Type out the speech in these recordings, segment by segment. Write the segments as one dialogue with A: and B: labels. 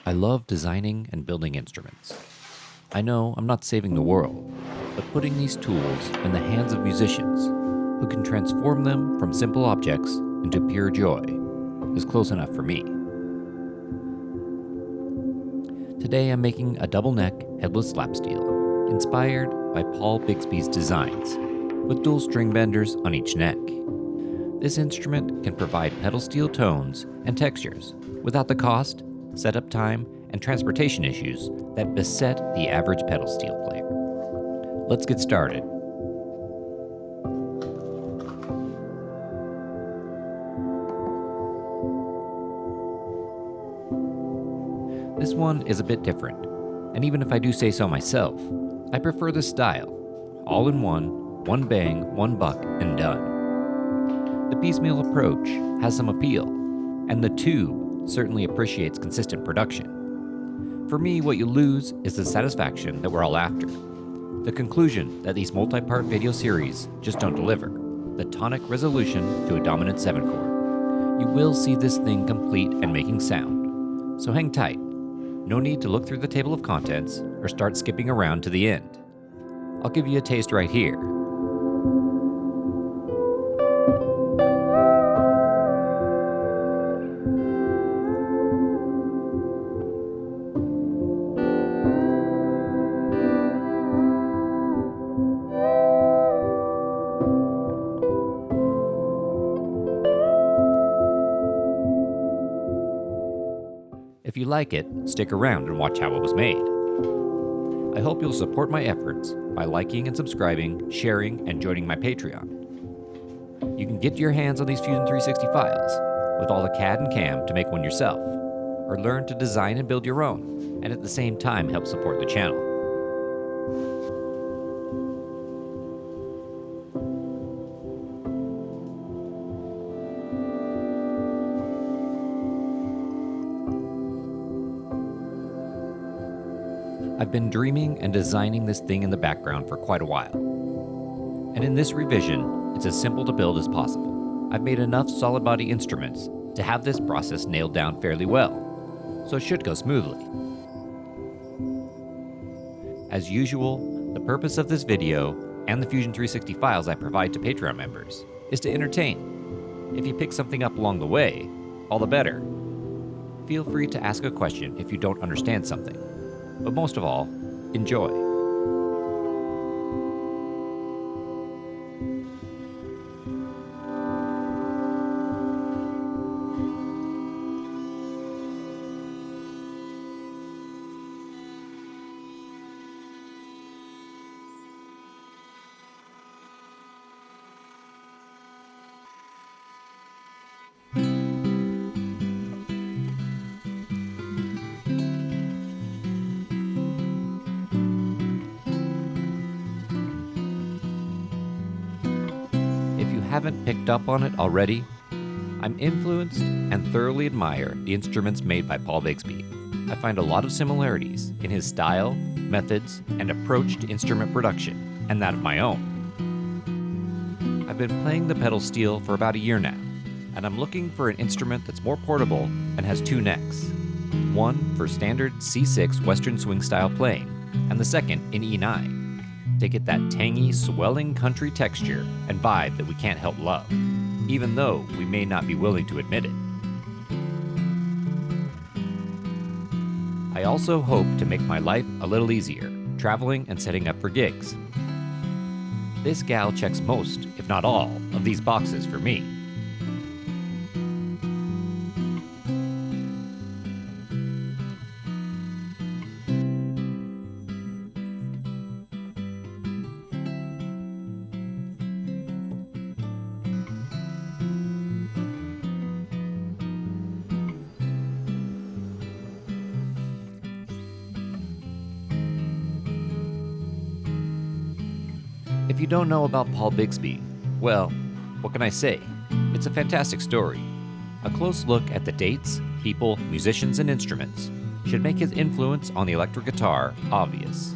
A: I love designing and building instruments. I know I'm not saving the world, but putting these tools in the hands of musicians who can transform them from simple objects into pure joy is close enough for me. Today I'm making a double neck headless lap steel inspired by Paul Bigsby's designs with dual string benders on each neck. This instrument can provide pedal steel tones and textures without the cost, setup time, and transportation issues that beset the average pedal steel player. Let's get started. This one is a bit different, and even if I do say so myself, I prefer this style. All in one bang, one buck, and done. The piecemeal approach has some appeal, and the tube certainly appreciates consistent production. For me, what you lose is the satisfaction that we're all after. The conclusion that these multi-part video series just don't deliver. The tonic resolution to a dominant 7-chord. You will see this thing complete and making sound. So hang tight. No need to look through the table of contents or start skipping around to the end. I'll give you a taste right here. If you like it, stick around and watch how it was made. I hope you'll support my efforts by liking and subscribing, sharing, and joining my Patreon. You can get your hands on these Fusion 360 files with all the CAD and CAM to make one yourself, or learn to design and build your own, and at the same time help support the channel. I've been dreaming and designing this thing in the background for quite a while. And in this revision, it's as simple to build as possible. I've made enough solid body instruments to have this process nailed down fairly well, so it should go smoothly. As usual, the purpose of this video and the Fusion 360 files I provide to Patreon members is to entertain. If you pick something up along the way, all the better. Feel free to ask a question if you don't understand something. But most of all, enjoy. Haven't picked up on it already, I'm influenced and thoroughly admire the instruments made by Paul Bigsby. I find a lot of similarities in his style, methods, and approach to instrument production, and that of my own. I've been playing the pedal steel for about a year now, and I'm looking for an instrument that's more portable and has two necks. One for standard C6 Western swing style playing, and the second in E9. To get that tangy, swelling country texture and vibe that we can't help love, even though we may not be willing to admit it. I also hope to make my life a little easier, traveling and setting up for gigs. This gal checks most, if not all, of these boxes for me. If you don't know about Paul Bigsby, well, what can I say? It's a fantastic story. A close look at the dates, people, musicians, and instruments should make his influence on the electric guitar obvious.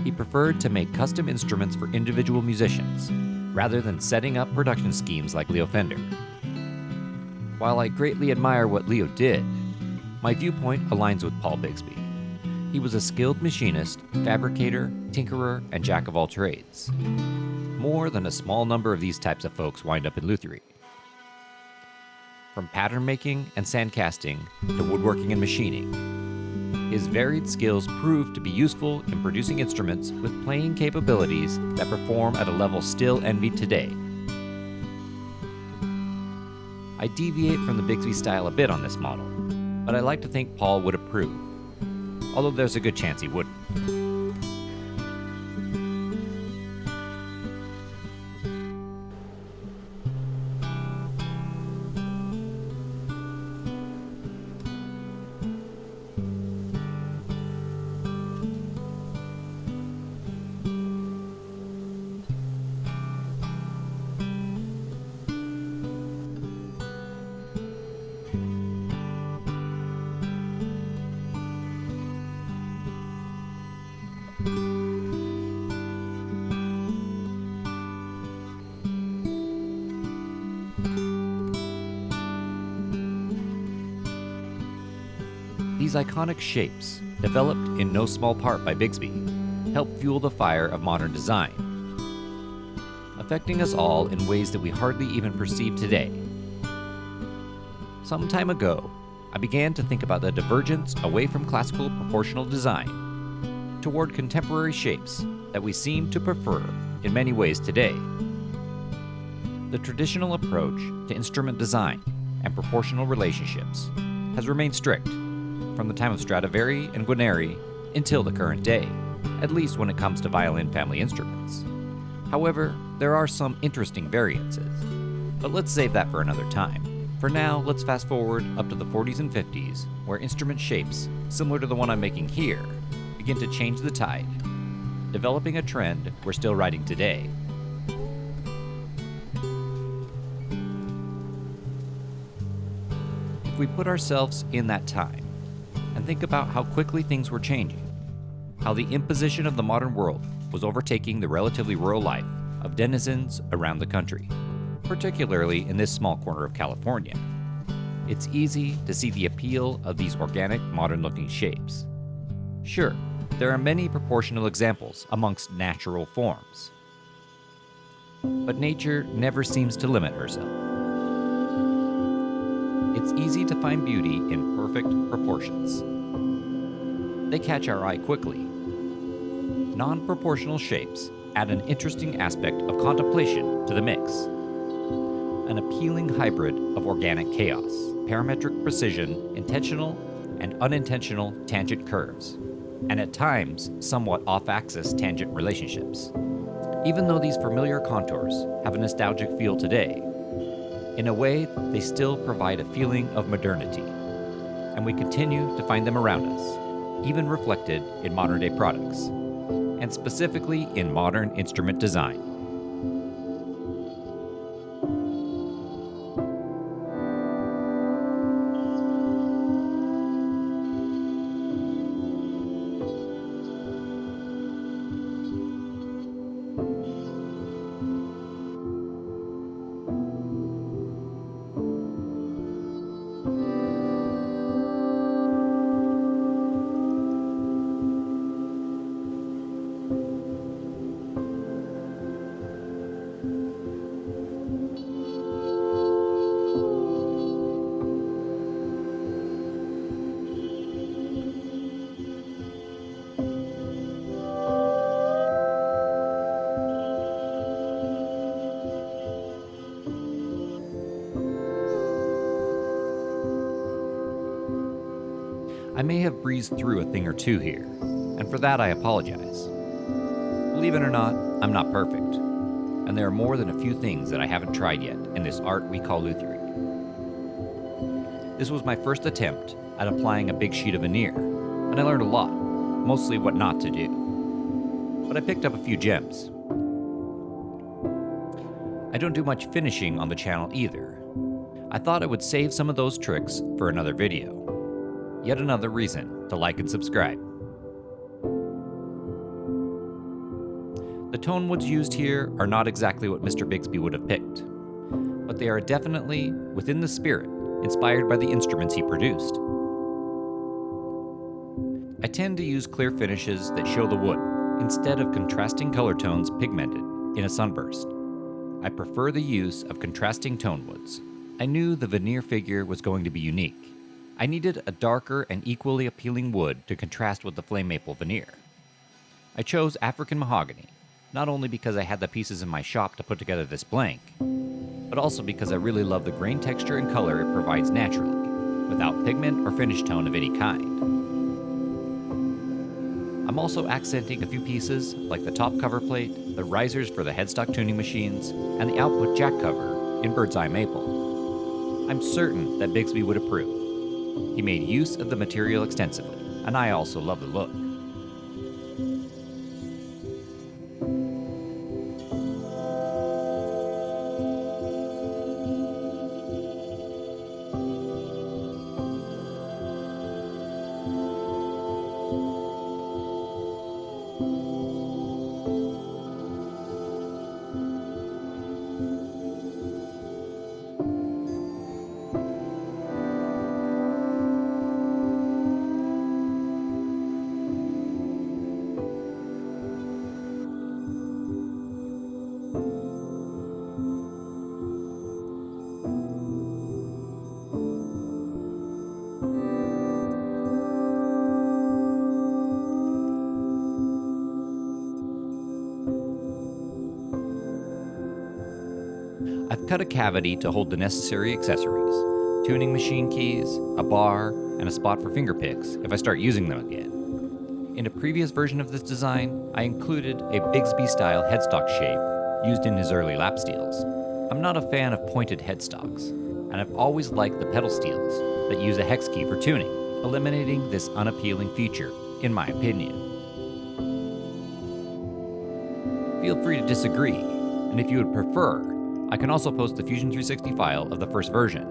A: He preferred to make custom instruments for individual musicians, rather than setting up production schemes like Leo Fender. While I greatly admire what Leo did, My viewpoint aligns with Paul Bigsby. He was a skilled machinist, fabricator, tinkerer, and jack of all trades. More than a small number of these types of folks wind up in lutherie. From pattern making and sand casting to woodworking and machining, his varied skills proved to be useful in producing instruments with playing capabilities that perform at a level still envied today. I deviate from the Bigsby style a bit on this model, but I like to think Paul would approve, although there's a good chance he wouldn't. These iconic shapes, developed in no small part by Bigsby, help fuel the fire of modern design, affecting us all in ways that we hardly even perceive today. Some time ago, I began to think about the divergence away from classical proportional design toward contemporary shapes that we seem to prefer in many ways today. The traditional approach to instrument design and proportional relationships has remained strict from the time of Stradivari and Guarneri until the current day, at least when it comes to violin family instruments. However, there are some interesting variances, but let's save that for another time. For now, let's fast forward up to the 40s and 50s, where instrument shapes, similar to the one I'm making here, begin to change the tide, developing a trend we're still riding today. If we put ourselves in that time, and think about how quickly things were changing, how the imposition of the modern world was overtaking the relatively rural life of denizens around the country, particularly in this small corner of California, it's easy to see the appeal of these organic, modern-looking shapes. Sure, there are many proportional examples amongst natural forms, but nature never seems to limit herself. It's easy to find beauty in perfect proportions. They catch our eye quickly. Non-proportional shapes add an interesting aspect of contemplation to the mix. An appealing hybrid of organic chaos, parametric precision, intentional and unintentional tangent curves, and at times somewhat off-axis tangent relationships. Even though these familiar contours have a nostalgic feel today, in a way, they still provide a feeling of modernity, and we continue to find them around us, even reflected in modern-day products, and specifically in modern instrument design. I may have breezed through a thing or two here, and for that I apologize. Believe it or not, I'm not perfect, and there are more than a few things that I haven't tried yet in this art we call lutherie. This was my first attempt at applying a big sheet of veneer, and I learned a lot, mostly what not to do. But I picked up a few gems. I don't do much finishing on the channel either. I thought I would save some of those tricks for another video. Yet another reason to like and subscribe. The tone woods used here are not exactly what Mr. Bigsby would have picked, but they are definitely, within the spirit, inspired by the instruments he produced. I tend to use clear finishes that show the wood, instead of contrasting color tones pigmented in a sunburst. I prefer the use of contrasting tone woods. I knew the veneer figure was going to be unique. I needed a darker and equally appealing wood to contrast with the flame maple veneer. I chose African mahogany, not only because I had the pieces in my shop to put together this blank, but also because I really love the grain texture and color it provides naturally, without pigment or finish tone of any kind. I'm also accenting a few pieces, like the top cover plate, the risers for the headstock tuning machines, and the output jack cover in bird's eye maple. I'm certain that Bigsby would approve. He made use of the material extensively, and I also love the look. I've cut a cavity to hold the necessary accessories, tuning machine keys, a bar, and a spot for finger picks if I start using them again. In a previous version of this design, I included a Bigsby-style headstock shape used in his early lap steels. I'm not a fan of pointed headstocks, and I've always liked the pedal steels that use a hex key for tuning, eliminating this unappealing feature, in my opinion. Feel free to disagree, and if you would prefer, I can also post the Fusion 360 file of the first version.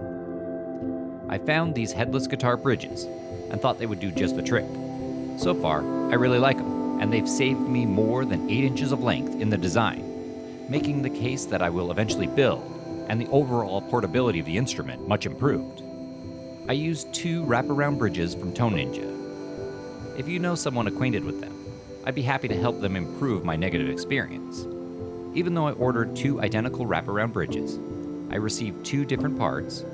A: I found these headless guitar bridges and thought they would do just the trick. So far, I really like them, and they've saved me more than 8 inches of length in the design, making the case that I will eventually build, and the overall portability of the instrument much improved. I used 2 wraparound bridges from Tone Ninja. If you know someone acquainted with them, I'd be happy to help them improve my negative experience. Even though I ordered 2 identical wraparound bridges, I received 2 different parts,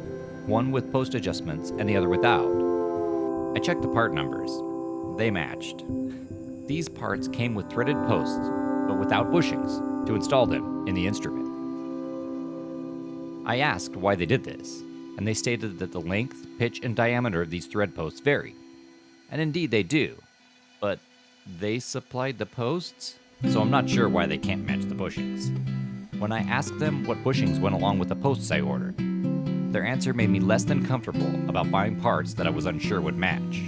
A: one with post adjustments and the other without. I checked the part numbers. They matched. These parts came with threaded posts, but without bushings, to install them in the instrument. I asked why they did this, and they stated that the length, pitch, and diameter of these thread posts vary. And indeed they do, but they supplied the posts? So I'm not sure why they can't match the bushings. When I asked them what bushings went along with the posts I ordered, their answer made me less than comfortable about buying parts that I was unsure would match.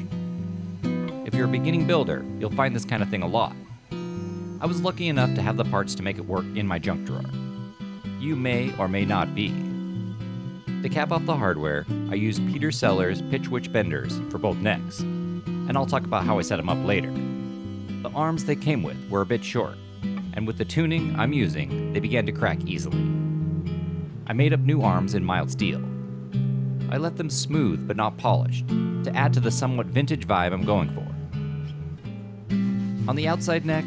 A: If you're a beginning builder, you'll find this kind of thing a lot. I was lucky enough to have the parts to make it work in my junk drawer. You may or may not be. To cap off the hardware, I used Peter Sellers pitch witch benders for both necks, and I'll talk about how I set them up later. The arms they came with were a bit short, and with the tuning I'm using, they began to crack easily. I made up new arms in mild steel. I left them smooth but not polished, to add to the somewhat vintage vibe I'm going for. On the outside neck,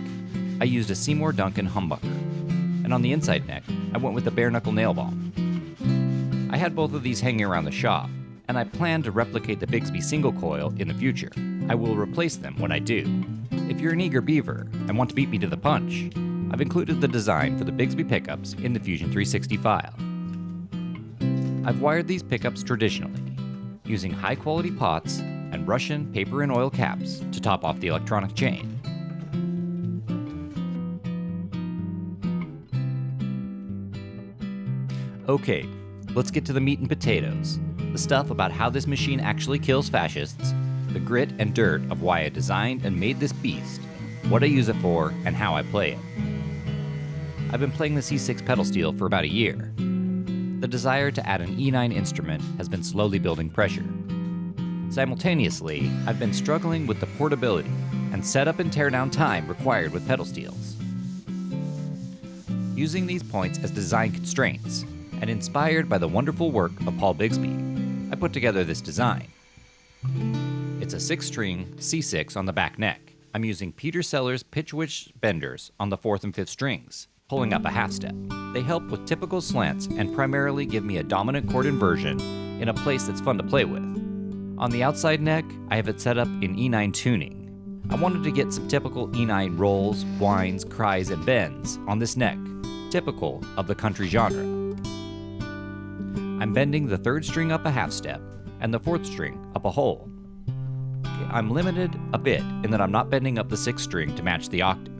A: I used a Seymour Duncan humbucker, and on the inside neck, I went with the bare knuckle nail balm. I had both of these hanging around the shop, and I plan to replicate the Bigsby single coil in the future. I will replace them when I do. If you're an eager beaver and want to beat me to the punch, I've included the design for the Bigsby pickups in the Fusion 360 file. I've wired these pickups traditionally, using high-quality pots and Russian paper and oil caps to top off the electronic chain. Okay, let's get to the meat and potatoes, the stuff about how this machine actually kills fascists, the grit and dirt of why I designed and made this beast, what I use it for, and how I play it. I've been playing the C6 pedal steel for about a year. The desire to add an E9 instrument has been slowly building pressure. Simultaneously, I've been struggling with the portability and setup and teardown time required with pedal steels. Using these points as design constraints, and inspired by the wonderful work of Paul Bigsby, I put together this design. It's It's a 6-string C6 on the back neck. I'm using Peter Seller's pitch witch benders on the 4th and 5th strings, pulling up a half step. They help with typical slants and primarily give me a dominant chord inversion in a place that's fun to play with. On the outside neck, I have it set up in E9 tuning. I wanted to get some typical E9 rolls, whines, cries, and bends on this neck, typical of the country genre. I'm bending the 3rd string up a half step and the 4th string up a whole. Okay, I'm limited a bit in that I'm not bending up the 6th string to match the octave,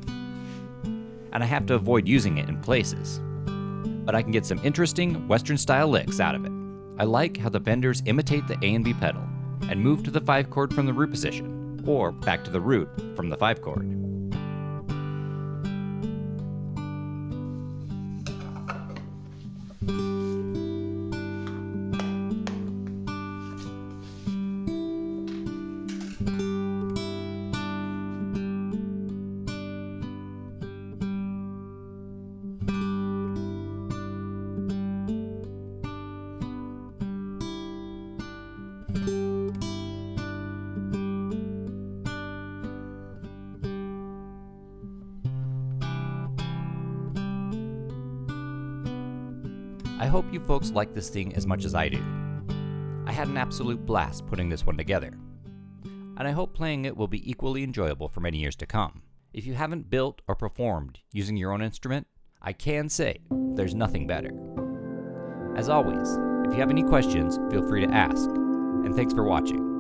A: and I have to avoid using it in places. But I can get some interesting Western-style licks out of it. I like how the benders imitate the A and B pedal and move to the 5 chord from the root position, or back to the root from the 5 chord. I hope you folks like this thing as much as I do. I had an absolute blast putting this one together, and I hope playing it will be equally enjoyable for many years to come. If you haven't built or performed using your own instrument, I can say there's nothing better. As always, if you have any questions, feel free to ask, and thanks for watching.